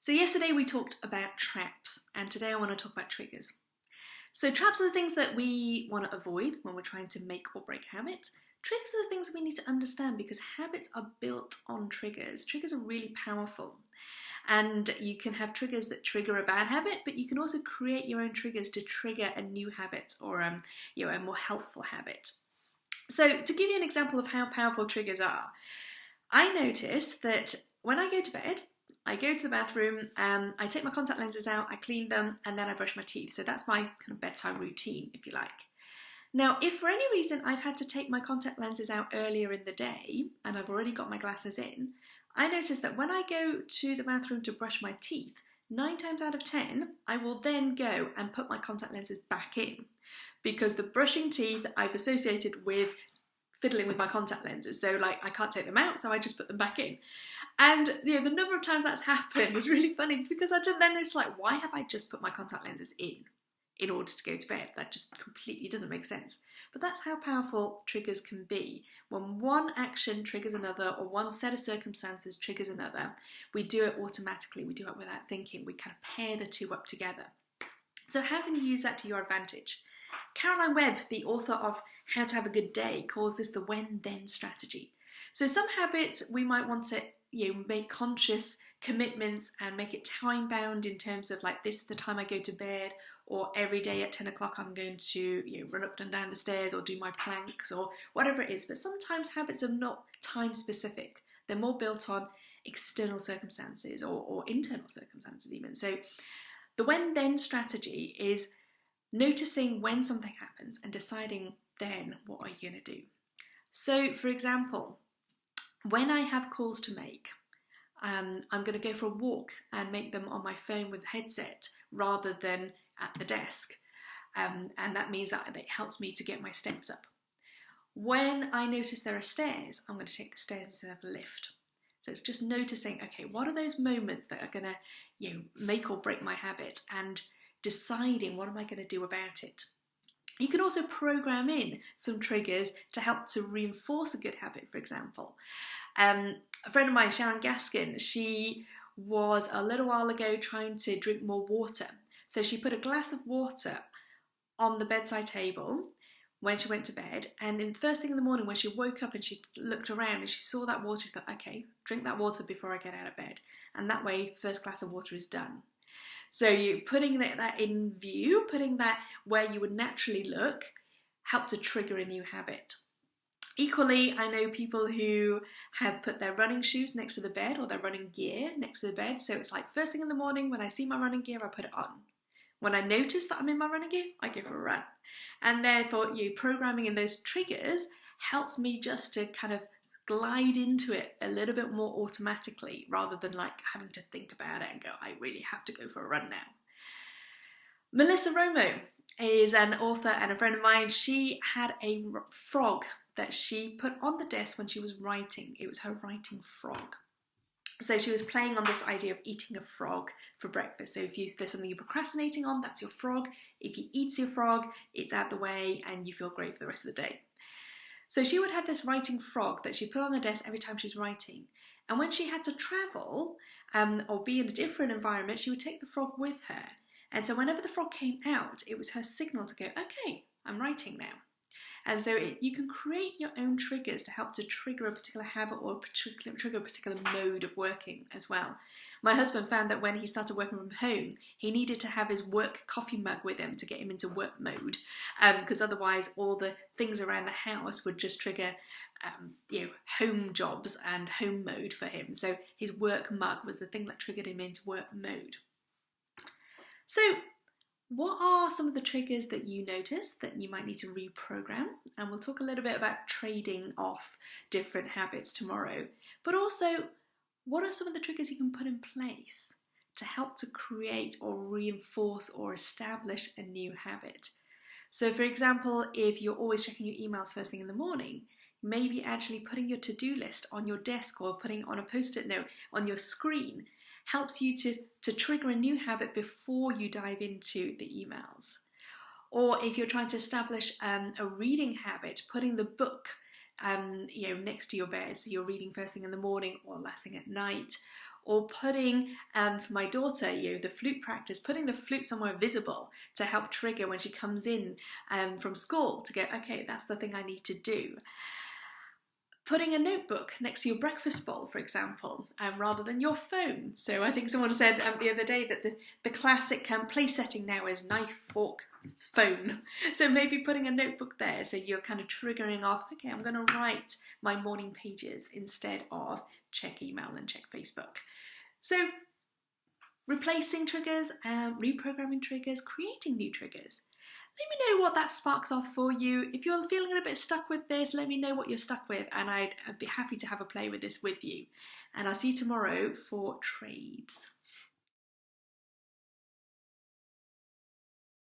So yesterday we talked about traps, and today I want to talk about triggers. So traps are the things that we want to avoid when we're trying to make or break habits. Triggers are the things we need to understand because habits are built on triggers. Triggers are really powerful. And you can have triggers that trigger a bad habit, but you can also create your own triggers to trigger a new habit or a more helpful habit. So to give you an example of how powerful triggers are, I notice that when I go to bed, I go to the bathroom, I take my contact lenses out, I clean them, and then I brush my teeth. So that's my kind of bedtime routine, if you like. Now, if for any reason I've had to take my contact lenses out earlier in the day, and I've already got my glasses in, I notice that when I go to the bathroom to brush my teeth, 9 times out of 10, I will then go and put my contact lenses back in. Because the brushing teeth I've associated with fiddling with my contact lenses. So I can't take them out, so I just put them back in. And the number of times that's happened is really funny because I then it's why have I just put my contact lenses in order to go to bed? That just completely doesn't make sense. But that's how powerful triggers can be. When one action triggers another or one set of circumstances triggers another, we do it automatically. We do it without thinking. We kind of pair the two up together. So how can you use that to your advantage? Caroline Webb, the author of How to Have a Good Day, calls this the when-then strategy. So some habits we might want to make conscious commitments and make it time-bound in terms of this is the time I go to bed, or every day at 10 o'clock I'm going to run up and down the stairs or do my planks or whatever it is. But sometimes habits are not time-specific. They're more built on external circumstances or internal circumstances even. So the when-then strategy is noticing when something happens and deciding then what are you going to do. So for example, when I have calls to make, I'm going to go for a walk and make them on my phone with a headset rather than at the desk. And that means that it helps me to get my steps up. When I notice there are stairs, I'm going to take the stairs instead of the lift. So it's just noticing, okay, what are those moments that are going to make or break my habit, and deciding what am I going to do about it. You can also program in some triggers to help to reinforce a good habit, for example. A friend of mine, Sharon Gaskin, she was a little while ago trying to drink more water. So she put a glass of water on the bedside table when she went to bed, and then first thing in the morning when she woke up and she looked around and she saw that water, she thought, okay, drink that water before I get out of bed. And that way, first glass of water is done. So you putting that in view, putting that where you would naturally look, help to trigger a new habit. Equally, I know people who have put their running shoes next to the bed or their running gear next to the bed. So it's first thing in the morning when I see my running gear, I put it on. When I notice that I'm in my running gear, I go for a run. And therefore, programming in those triggers helps me just to kind of glide into it a little bit more automatically rather than having to think about it and go, I really have to go for a run now. Melissa Romo is an author and a friend of mine. She had a frog that she put on the desk when she was writing. It was her writing frog. So she was playing on this idea of eating a frog for breakfast. So if there's something you're procrastinating on, that's your frog. If you eat your frog, it's out the way and you feel great for the rest of the day. So she would have this writing frog that she put on the desk every time she's writing. And when she had to travel or be in a different environment, she would take the frog with her. And so whenever the frog came out, it was her signal to go, okay, I'm writing now. And so you can create your own triggers to help to trigger a particular habit or trigger a particular mode of working as well. My husband found that when he started working from home, he needed to have his work coffee mug with him to get him into work mode, because otherwise all the things around the house would just trigger home jobs and home mode for him. So his work mug was the thing that triggered him into work mode. So what are some of the triggers that you notice that you might need to reprogram? And we'll talk a little bit about trading off different habits tomorrow. But also, what are some of the triggers you can put in place to help to create or reinforce or establish a new habit? So for example, if you're always checking your emails first thing in the morning, maybe actually putting your to-do list on your desk or putting on a post-it note on your screen helps you to trigger a new habit before you dive into the emails. Or if you're trying to establish a reading habit, putting the book next to your bed, so you're reading first thing in the morning or last thing at night, or putting, for my daughter, the flute practice, putting the flute somewhere visible to help trigger when she comes in from school to go, okay, that's the thing I need to do. Putting a notebook next to your breakfast bowl, for example, rather than your phone. So I think someone said the other day that the classic place setting now is knife, fork, phone. So maybe putting a notebook there, so you're kind of triggering off, okay, I'm going to write my morning pages instead of check email and check Facebook. So replacing triggers, reprogramming triggers, creating new triggers. Let me know what that sparks off for you. If you're feeling a bit stuck with this, let me know what you're stuck with, and I'd be happy to have a play with this with you. And I'll see you tomorrow for trades.